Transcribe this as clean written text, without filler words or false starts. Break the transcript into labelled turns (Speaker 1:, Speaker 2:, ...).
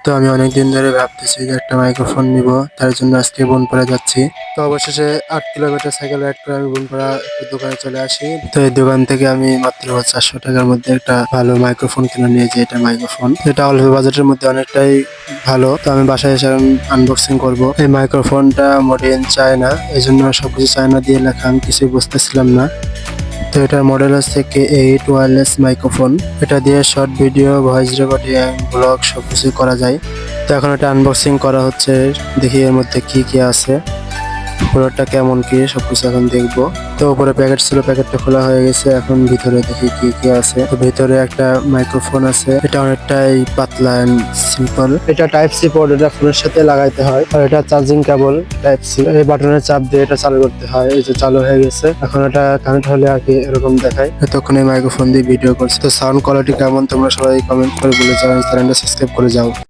Speaker 1: তো আমি অনেকদিন ধরে ভাবতেছি যে একটা মাইক্রোফোন নিব, তার জন্য আজকে বনপাড়া যাচ্ছি। তো অবশেষে 8 কিলোমিটার সাইকেল রাইড করে আমি বনপাড়া একটি দোকানে চলে আসি। তো এই দোকান থেকে আমি মাত্র 400 টাকার মধ্যে একটা ভালো মাইক্রোফোন কিনে নিয়েছি। এটা মাইক্রোফোন, এটা অল্প বাজেটের মধ্যে অনেকটাই ভালো। তো আমি বাসায় এসে আনবক্সিং করব। এই মাইক্রোফোনটা মেড ইন চায়না, এই জন্য সবকিছু চায়না দিয়ে লেখা, আমি কিছুই বুঝতেছিলাম না। তো এটার মডেল হচ্ছে K8 ওয়্যারলেস মাইক্রোফোন। এটা দিয়ে short video, voice recording, blog সবকিছু করা যায়। তো এখন এটা আনবক্সিং করা হচ্ছে, দেখি এর মধ্যে কি কি আছে, প্রোডাক্টটা কেমন কি সবকিছু এখন দেখবো। তো উপরে প্যাকেট ছিল, প্যাকেটটা খোলা হয়ে গেছে। এখন ভিতরে দেখি কি কি আছে। তো ভিতরে একটা মাইক্রোফোন আছে, এটা অনেকটাই পাতলা এন্ড সিম্পল। এটা টাইপ সি পোর্ট, এটা ফোনের সাথে লাগাইতে হয়। আর এটা চার্জিং কেবল টাইপ সি, এই বাটনের চাপ দিয়ে এটা চালু করতে হয়। এই যে চালু হয়ে গেছে, এখন এটা কানেক্ট হলে আর কি এরকম দেখায়। এতক্ষণ এই মাইক্রোফোন দিয়ে ভিডিও করছে। তো সাউন্ড কোয়ালিটি কেমন তোমরা সবাই কমেন্ট করে বলে যাও, চ্যানেলটা সাবস্ক্রাইব করে যাও।